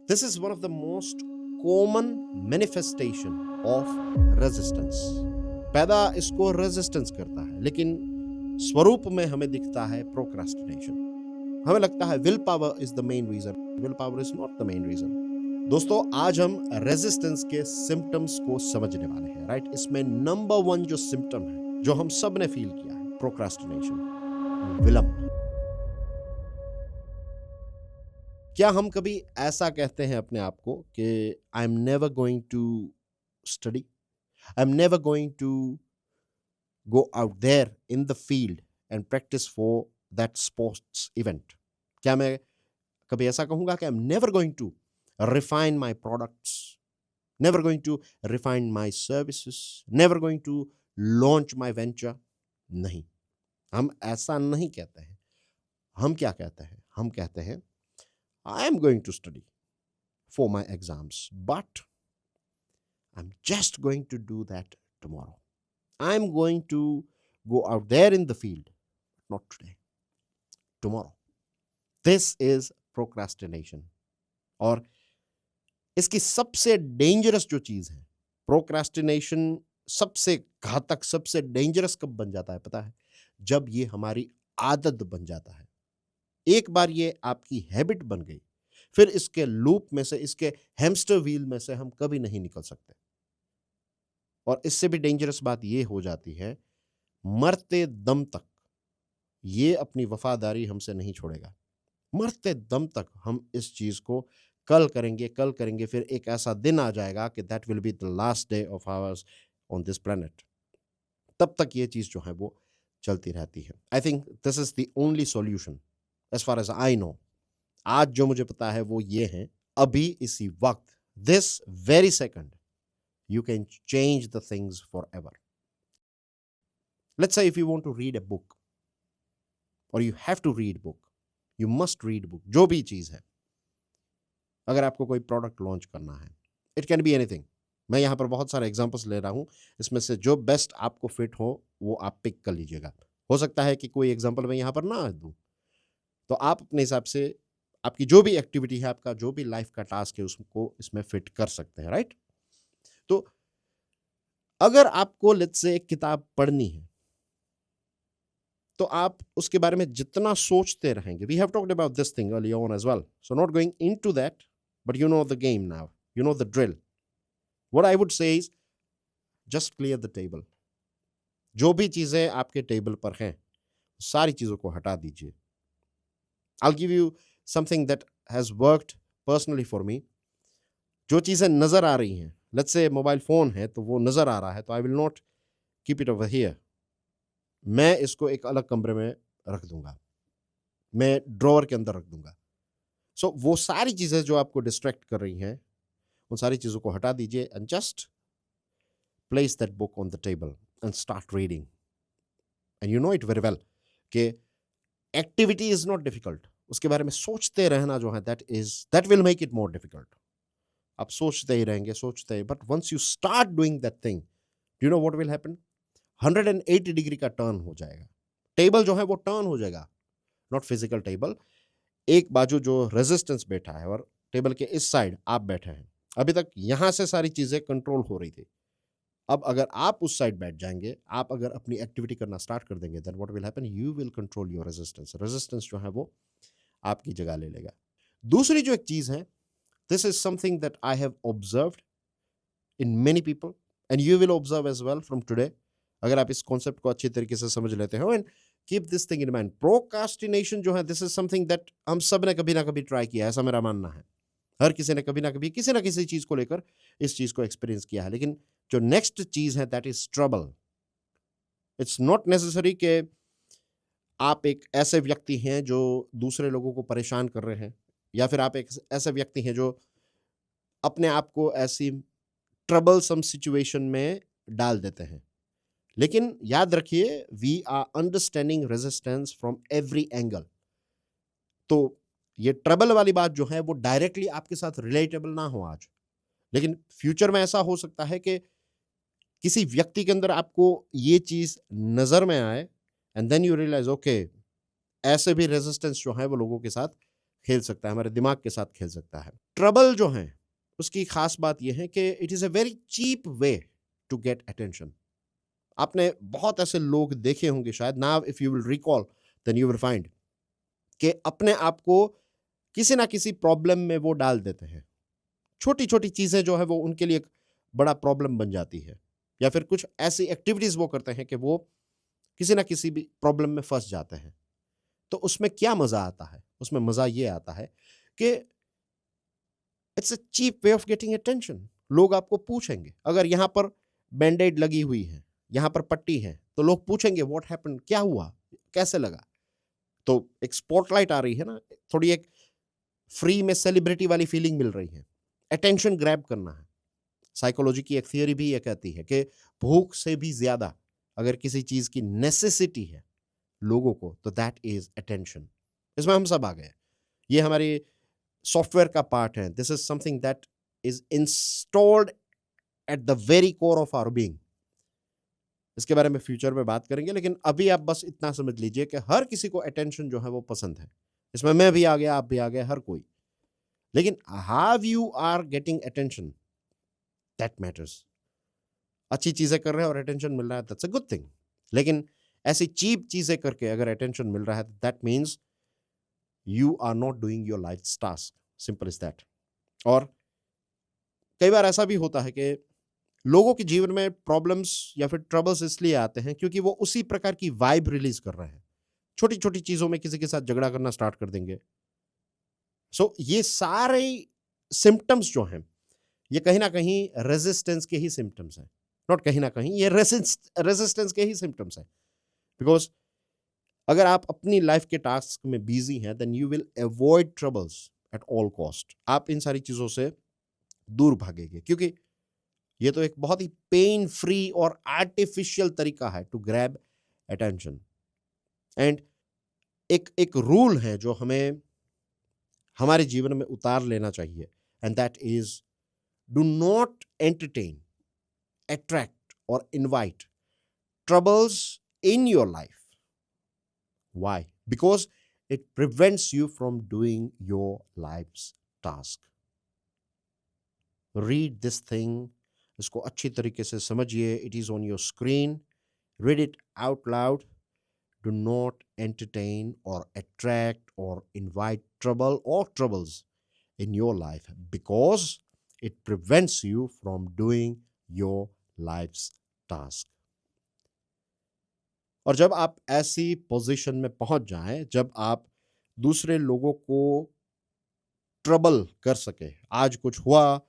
This is one of the most common manifestation of resistance. पैदा इसको resistance करता है, लेकिन स्वरूप में हमें दिखता है प्रोक्रास्टिनेशन। हमें लगता है will power is the main reason, will power is not the main reason. दोस्तों, आज हम रेजिस्टेंस के सिम्टम्स को समझने वाले हैं, राइट? इसमें नंबर 1 जो सिम्टम है, जो हम सब ने फील किया है, प्रोक्रास्टिनेशन, विलंब। क्या हम कभी ऐसा कहते हैं अपने आप को कि I am never going to study, I am never going to go out there in the field and practice for that sports event? क्या मैं कभी ऐसा कहूंगा कि I'm never going to refine my products, never going to refine my services, never going to launch my venture? नहीं, हम ऐसा नहीं कहते हैं। हम क्या कहते हैं? हम कहते हैं I am going to study for my exams, but I'm just going to do that tomorrow. I'm going to go out there in the field, not today, tomorrow. This is procrastination. और इसकी सबसे dangerous जो चीज है, procrastination सबसे घातक, सबसे dangerous कब बन जाता है पता है? जब ये हमारी आदत बन जाता है। एक बार ये आपकी हैबिट बन गई, फिर इसके लूप में से, इसके हैमस्टर व्हील में से हम कभी नहीं निकल सकते। और इससे भी डेंजरस बात ये हो जाती है, मरते दम तक ये अपनी वफादारी हमसे नहीं छोड़ेगा। मरते दम तक हम इस चीज को कल करेंगे, फिर एक ऐसा दिन आ जाएगा कि that will be the last day of hours on this planet. तब तक ये चीज जो है वो चलती रहती है। I think this is the only solution as far as I know. आज जो मुझे पता है वो ये है, अभी इसी वक्त, this very second, you can change the things forever. Let's say if you want to read a book, or you have to read book, you must read book, जो भी चीज है। अगर आपको कोई प्रोडक्ट लॉन्च करना है, इट कैन बी एनीथिंग। मैं यहाँ पर बहुत सारे एग्जांपल्स ले रहा हूँ, इसमें से जो बेस्ट आपको फिट हो वो आप पिक कर लीजिएगा। हो सकता है कि कोई एग्जांपल मैं यहाँ पर ना दूँ, तो आप अपने हिसाब से आपकी जो भी एक्टिविटी है, आपका जो भी लाइफ का टास्क है, उसको इसमें फिट कर सकते हैं, राइट? तो अगर आपको लेट्स से एक किताब पढ़नी है, तो आप उसके बारे में जितना सोचते रहेंगे, we have talked about this thing early on as well, so not going into that, but you know the game now, you know the drill. What I would say is just clear the table. जो भी चीजें आपके table पर हैं, सारी चीजों को हटा दीजिए। I will give you something that has worked personally for me. जो चीजें नजर आ रही हैं, लेट्स से मोबाइल फोन है तो वो नजर आ रहा है, तो I will not keep it over here, मैं इसको एक अलग कमरे में रख दूंगा, मैं ड्रॉवर के अंदर रख दूंगा। सो वो सारी चीजें जो आपको डिस्ट्रैक्ट कर रही हैं, उन सारी चीजों को हटा दीजिए and just place that book on the table and start reading. And you know it very well कि एक्टिविटी इज नॉट डिफिकल्ट, उसके बारे में सोचते रहना जो है that will make it more difficult. आप सोचते ही रहेंगे, सोचते ही, but once you start doing that thing, you know what will happen? 180 degree का टर्न हो जाएगा। टेबल जो है वो टर्न हो जाएगा, नॉट फिजिकल टेबल। एक बाजू जो रेजिस्टेंस बैठा है और टेबल के इस साइड आप बैठे हैं। अभी तक यहां से सारी चीजें कंट्रोल हो रही थी, अब अगर आप उस साइड बैठ जाएंगे, आप अगर अपनी एक्टिविटी करना स्टार्ट कर देंगे, then what will happen? You will control your resistance. Resistance जो है वो आपकी जगह ले लेगा। दूसरी जो एक चीज है, this is something that I have observed in many people and you will observe as well from today, अगर आप इस कॉन्सेप्ट को अच्छी तरीके से समझ लेते हो। And keep this thing in mind, procrastination जो है, दिस इज समथिंग दैट हम सब ने कभी ना कभी ट्राई किया है, ऐसा मेरा मानना है। हर किसी ने कभी ना कभी किसी ना किसी चीज को लेकर इस चीज को एक्सपीरियंस किया है। लेकिन जो नेक्स्ट चीज है, that is trouble. It's not necessary कि आप एक ऐसे व्यक्ति हैं जो दूसरे लोगों को परेशान कर रहे हैं, या फिर आप एक ऐसे व्यक्ति हैं जो अपने आप को ऐसी ट्रबलसम सिचुएशन में डाल देते हैं। लेकिन याद रखिए, we are understanding resistance from every angle. तो ये ट्रबल वाली बात जो है वो डायरेक्टली आपके साथ रिलेटेबल ना हो आज, लेकिन फ्यूचर में ऐसा हो सकता है कि किसी व्यक्ति के अंदर आपको ये चीज नजर में आए and then you realise okay, ऐसे भी रेजिस्टेंस जो है वो लोगों के साथ खेल सकता है, हमारे दिमाग के साथ खेल सकता है। ट्रबल जो है उसकी खास बात यह है कि it is a very cheap way to get attention. आपने बहुत ऐसे लोग देखे होंगे शायद, now if you will recall then you will find कि अपने आप को किसी ना किसी प्रॉब्लम में वो डाल देते हैं। छोटी-छोटी चीज़ें जो है वो उनके लिए एक बड़ा प्रॉब्लम बन जाती है, या फिर कुछ ऐसी एक्टिविटीज़ वो करते हैं कि वो किसी ना किसी भी प्रॉब्लम में फँस जाते हैं। तो उसमें क्या मज़ा आता है? उसमें मज़ा ये आता है कि it's a cheap way of getting attention. लोग आपको पूछेंगे, अगर यहाँ पर बैंडेड लगी हुई है, यहाँ पर पट्टी है, तो लोग पूछेंगे व्हाट हैपेंड? क्या हुआ? कैसे लगा? तो एक स्पॉटलाइट आ रही है ना, थोड़ी एक फ्री में सेलिब्रिटी वाली फीलिंग मिल रही है। अटेंशन ग्रैब करना है। साइकोलॉजी की एक थियरी भी ये कहती है कि भूख से भी ज़्यादा अगर किसी चीज़ की नेसेसिटी है लोगों को, तो दैट इज़ अटेंशन। इसमें हम सब आ गए। ये हमारे सॉफ्टवेयर का पार्ट है। This is something that is installed at the very core of our being. इसके बारे में फ्यूचर में बात करेंगे, लेकिन अभी आप बस इतना समझ लीजिए कि हर किसी को अटेंशन जो है वो पसंद है। इसमें मैं भी आ गया, आप भी आ गए, हर कोई। लेकिन how you are getting attention, that matters. अच्छी चीज़ें कर रहे हैं और अटेंशन मिल रहा है, दैट्स अ गुड थिंग। लेकिन ऐसी चीप चीज़ें करके अगर अटेंशन मिल रहा है, that means you are not doing your life's task, simple is that. और कई बार ऐसा भी होता है कि लोगों के जीवन में प्रॉब्लम्स या फिर ट्रबल्स इसलिए आते हैं क्योंकि वो उसी प्रकार की वाइब रिलीज कर रहे हैं। छोटी-छोटी चीज़ों में किसी के साथ झगड़ा करना स्टार्ट कर देंगे। सो ये सारे सिम्पटम्स जो हैं, ये कहीं न कहीं रेजिस्टेंस के ही सिम्पटम्स हैं। नॉट कहीं न कहीं, ये रेजिस्टेंस के ही सिम्पटम्स हैं। बिकॉज़ अगर आप अपनी लाइफ के टास्क में बिज़ी हैं, then you will avoid troubles at all cost. आप इन सारी चीज़ों से दूर भागेंगे, क्योंकि ये तो एक बहुत ही पेन फ्री और आर्टिफिशियल तरीका है टू ग्रैब अटेंशन। एंड एक एक रूल है जो हमें हमारे जीवन में उतार लेना चाहिए, and that is do not entertain, attract और invite troubles in your life. Why? Because it prevents you from doing your life's task. Read this thing. इसको अच्छी तरीके से समझिए. It is on your screen. Read it out loud. Do not entertain or attract or invite trouble or troubles in your life, because it prevents you from doing your life's task. और जब आप ऐसी position में पहुंच जाएं, जब आप दूसरे लोगों को ट्रबल कर सके, आज कुछ हुआ,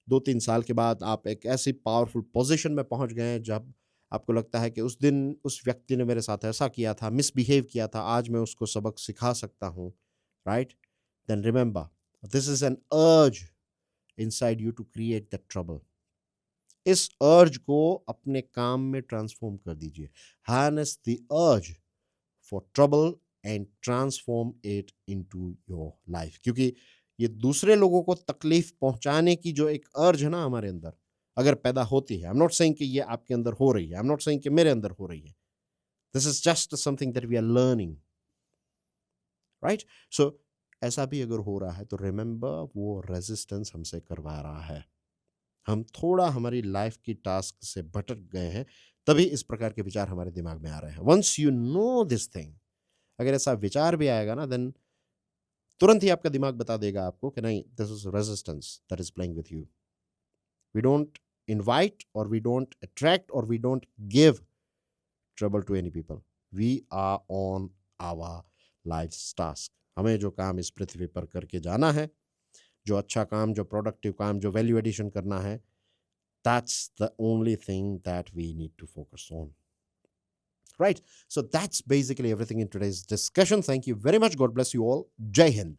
2-3 साल के बाद आप एक ऐसी पावरफुल पोजीशन में पहुंच गए जब आपको लगता है कि उस दिन उस व्यक्ति ने मेरे साथ ऐसा किया था, मिसबिहेव किया था, आज मैं उसको सबक सिखा सकता हूं, right? Then remember, this is an urge inside you to create that trouble. इस अर्ज को अपने काम में ट्रांसफॉर्म कर दीजिए। Harness the urge for trouble and transform it into your life. क्योंकि ये दूसरे लोगों को तकलीफ पहुंचाने की जो एक अर्ज है ना हमारे अंदर, अगर पैदा होती है, आई एम नॉट सेइंग कि ये आपके अंदर हो रही है, आई एम नॉट सेइंग कि मेरे अंदर हो रही है, this is just something that we are learning, right? So ऐसा भी अगर हो रहा है तो रिमेंबर, वो रेजिस्टेंस हमसे करवा रहा है। हम थोड़ा हमारी लाइफ की टास्क से भटक गए हैं, तभी इस प्रकार के विचार हमारे दिमाग में आ रहे हैं। Once you know this thing, अगर ऐसा विचार भी आएगा ना, देन तुरंत ही आपका दिमाग बता देगा आपको कि नहीं, this is resistance that is playing with you. We don't invite और वी डोंट अट्रैक्ट और we don't give trouble to any people. We are on our life's task. हमें जो काम इस पृथ्वी पर करके जाना है, जो अच्छा काम, जो प्रोडक्टिव काम, जो वैल्यू एडिशन करना है, that's the only thing that we need to focus on. Right? So that's basically everything in today's discussion. Thank you very much. God bless you all. Jai Hind.